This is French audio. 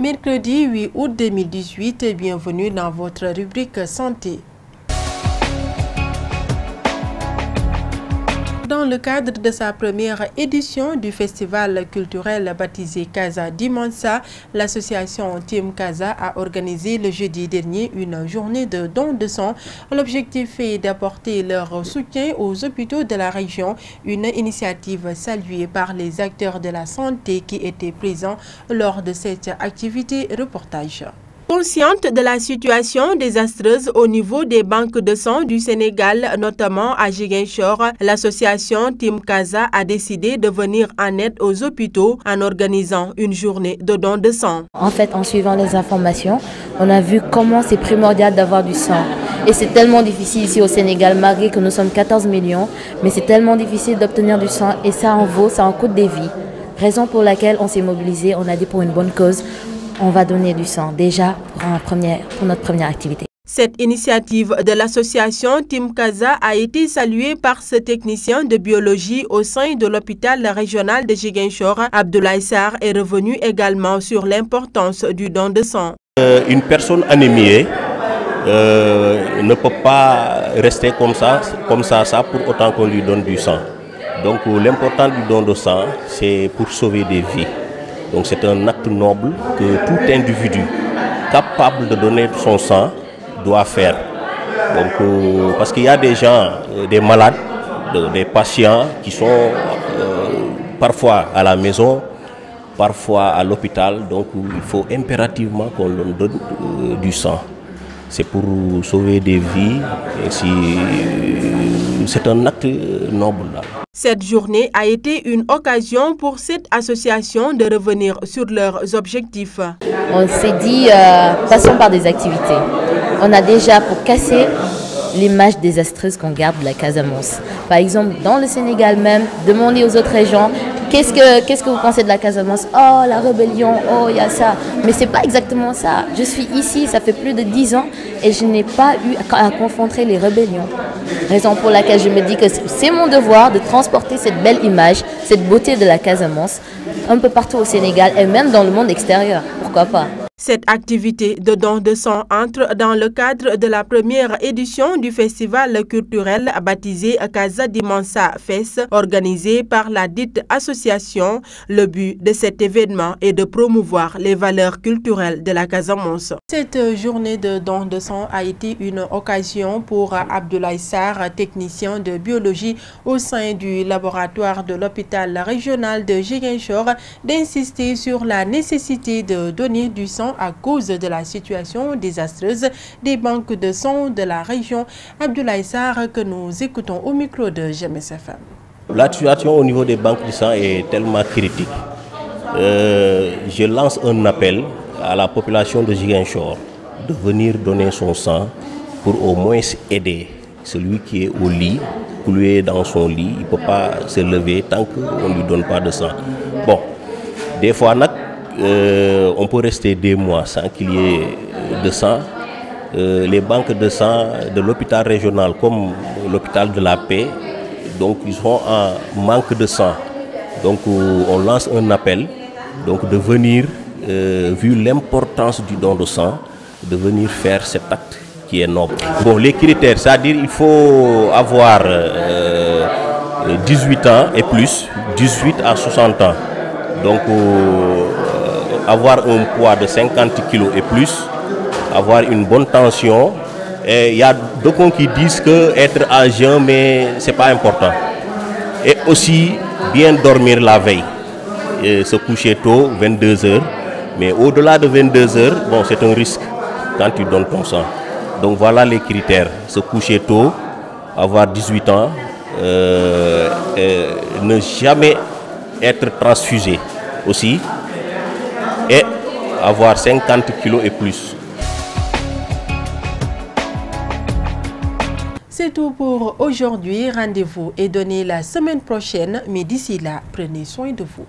Mercredi 8 août 2018, bienvenue dans votre rubrique santé. Dans le cadre de sa première édition du festival culturel baptisé Casa di Mansa, l'association Team Casa a organisé le jeudi dernier une journée de don de sang. L'objectif est d'apporter leur soutien aux hôpitaux de la région, une initiative saluée par les acteurs de la santé qui étaient présents lors de cette activité reportage. Consciente de la situation désastreuse au niveau des banques de sang du Sénégal, notamment à Ziguinchor, l'association Team Casa a décidé de venir en aide aux hôpitaux en organisant une journée de don de sang. En fait, en suivant les informations, on a vu comment c'est primordial d'avoir du sang. Et c'est tellement difficile ici au Sénégal, malgré que nous sommes 14 millions, mais c'est tellement difficile d'obtenir du sang et ça en coûte des vies. Raison pour laquelle on s'est mobilisé, on a dit pour une bonne cause. On va donner du sang déjà pour notre première activité. Cette initiative de l'association Team Casa a été saluée par ce technicien de biologie au sein de l'hôpital régional de Ziguinchor. Abdoulaye Sarr est revenu également sur l'importance du don de sang. Une personne anémiée ne peut pas rester comme ça pour autant qu'on lui donne du sang. Donc l'important du don de sang, c'est pour sauver des vies. Donc c'est un acte noble que tout individu capable de donner son sang doit faire. Donc, parce qu'il y a des gens, des malades, des patients qui sont parfois à la maison, parfois à l'hôpital. Donc il faut impérativement qu'on leur donne du sang. C'est pour sauver des vies et c'est un acte noble. Cette journée a été une occasion pour cette association de revenir sur leurs objectifs. On s'est dit, passons par des activités. On a déjà, pour casser l'image désastreuse qu'on garde de la Casamance. Par exemple, dans le Sénégal même, demander aux autres régions, qu'est-ce que vous pensez de la Casamance? Oh, la rébellion, oh, il y a ça. Mais ce n'est pas exactement ça. Je suis ici, ça fait plus de 10 ans et je n'ai pas eu à confronter les rébellions. Raison pour laquelle je me dis que c'est mon devoir de transporter cette belle image, cette beauté de la Casamance, un peu partout au Sénégal et même dans le monde extérieur. Pourquoi pas? Cette activité de don de sang entre dans le cadre de la première édition du festival culturel baptisé Casa di Mansa Fest, organisé par la dite association. Le but de cet événement est de promouvoir les valeurs culturelles de la Casamance. Cette journée de don de sang a été une occasion pour Abdoulaye Sarr, technicien de biologie au sein du laboratoire de l'hôpital régional de Ziguinchor, d'insister sur la nécessité de donner du sang à cause de la situation désastreuse des banques de sang de la région. Abdoulaye Sarr, que nous écoutons au micro de GMSFM. La situation au niveau des banques de sang est tellement critique. Je lance un appel à la population de Ziguinchor de venir donner son sang pour au moins aider celui qui est au lit, cloué dans son lit. Il ne peut pas se lever tant qu'on ne lui donne pas de sang. Bon, des fois, on peut rester des mois sans qu'il y ait de sang. Les banques de sang de l'hôpital régional comme l'hôpital de la Paix, donc ils sont en manque de sang. Donc on lance un appel de venir, vu l'importance du don de sang, de venir faire cet acte qui est noble. Bon, les critères, c'est-à-dire il faut avoir 18 ans et plus, 18 à 60 ans. Donc avoir un poids de 50 kg et plus, avoir une bonne tension. Il y a d'autres qui disent que être à jeun, mais ce n'est pas important. Et aussi bien dormir la veille, et se coucher tôt, 22 h. Mais au-delà de 22 h, bon, c'est un risque quand tu donnes ton sang. Donc voilà les critères. Se coucher tôt, avoir 18 ans, ne jamais être transfusé aussi. Et avoir 50 kg et plus. C'est tout pour aujourd'hui. Rendez-vous est donné la semaine prochaine, mais d'ici là, prenez soin de vous.